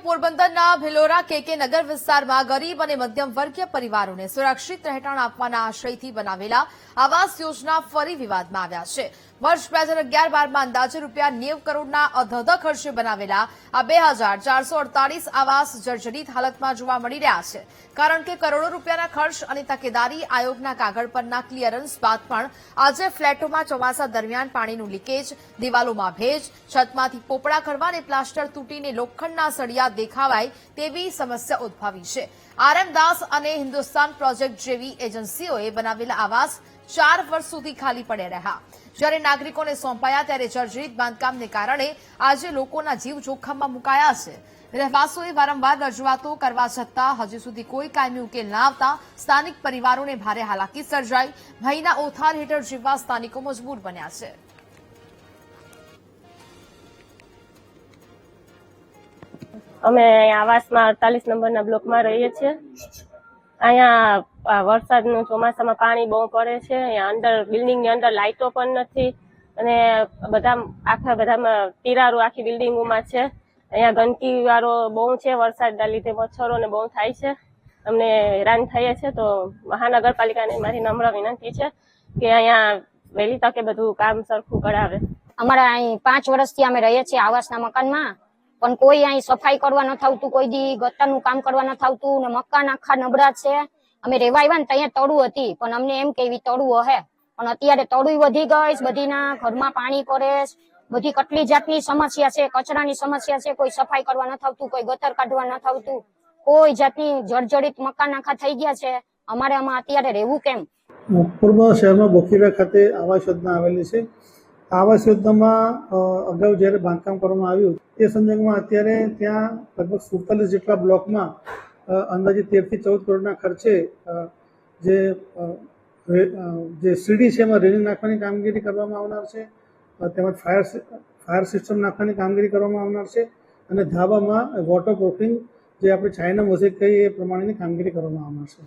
પોરબંદરના ભિલોરા કેકે નગર વિસ્તારમાં ગરીબ અને મધ્યમ વર્ગીય પરિવારોને સુરક્ષિત રહેઠાણ આપવાના આશયથી બનાવેલા આવાસ યોજના ફરી વિવાદમાં આવ્યા છે। વર્ષ 2011-12માં અંદાજે ₹90 કરોડના અધધ ખર્ચે બનાવેલા આ 2448 આવાસ જર્જરિત હાલતમાં જોવા મળી રહ્યા છે, કારણ કે કરોડો રૂપિયાના ખર્ચ અને તકેદારી આયોગના કાગળ પરના ક્લિયરન્સ બાદ પણ આજે ફ્લેટોમાં ચોમાસા દરમિયાન પાણીનું લીકેજ, દિવાલોમાં ભેજ, છતમાંથી પોપડા કરવા અને પ્લાસ્ટર તૂટીને લોખંડના સળિયા દેખાવાય તેવી સમસ્યા ઉદ્ભવી છે। RM દાસ અને હિન્દુસ્તાન પ્રોજેક્ટ જેવી એજન્સીઓએ બનાવેલા આવાસ 4 વર્ષ સુધી ખાલી પડ્યા રહ્યા। જ્યારે નાગરિકોને સોંપાયા ત્યારે જર્જરિત બાંધકામને કારણે આજે લોકોના જીવ જોખમમાં મુકાયા છે। રહેવાસીઓએ વારંવાર રજૂઆતો કરવા છતાં હજી સુધી કોઈ કાયમી ઉકેલ ન આવતા સ્થાનિક પરિવારોને ભારે હાલાકી સર્જાઈ ભયના ઓથાર હેઠળ જીવવા સ્થાનિકો મજબૂર બન્યા છે। અમે આવાસમાં 48 નંબરના બ્લોકમાં રહીએ છીએ। અહીંયા વરસાદનું ચોમાસામાં પાણી બહુ પડે છે। અહીંયા અંદર બિલ્ડિંગની અંદર લાઇટો પણ નથી અને આખા બધામાં તિરાડો આખી બિલ્ડિંગોમાં છે। અહીંયા ગંદકી વાળો બહુ છે, વરસાદના લીધે મચ્છરોને બહુ થાય છે, અમને હેરાન થઈએ છે। તો મહાનગરપાલિકાને મારી નમ્ર વિનંતી છે કે અહીંયા વહેલી તકે બધું કામ સરખું કરાવે। અમારા અહીં 5 વર્ષથી અમે રહીએ છીએ આવાસના મકાનમાં, પણ કોઈ અહીં સફાઈ કરવા ન થતું, કોઈ દી ગટરનું કામ કરવા ન થતું ને મકાન આખા નબળા છે। અમે રેવા આવ્યા ને ત્યાં તળું હતી, પણ અમને એમ કે તળું હે, પણ અત્યારે તળું વધી ગઈ, બધીના ઘરમાં પાણી પડે, બધી કેટલી જાતની સમસ્યા છે, કચરાની સમસ્યા છે, કોઈ સફાઈ કરવા ન થતું, કોઈ ગટર કાઢવા ન થતું, કોઈ જાતની જર્જરિત મકાન આખા થઈ ગયા છે। અમારે આમાં અત્યારે રહેવું કેમ? પોરબંદર શહેરમાં બોખીરા ખાતે આવાસ યોજના આવેલી છે। આવાસ યોજનામાં અગાઉ જ્યારે બાંધકામ કરવામાં આવ્યું તે સંજોગોમાં અત્યારે ત્યાં લગભગ 47 જેટલા બ્લોકમાં અંદાજે 13 થી 14 કરોડના ખર્ચે જે સીડી છે એમાં રેલિંગ નાખવાની કામગીરી કરવામાં આવનાર છે, તેમજ ફાયર સિસ્ટમ નાખવાની કામગીરી કરવામાં આવનાર છે અને ધાબામાં વોટરપ્રૂફિંગ જે આપણે ચાઇના મોઝેક કહીએ એ પ્રમાણેની કામગીરી કરવામાં આવનાર છે।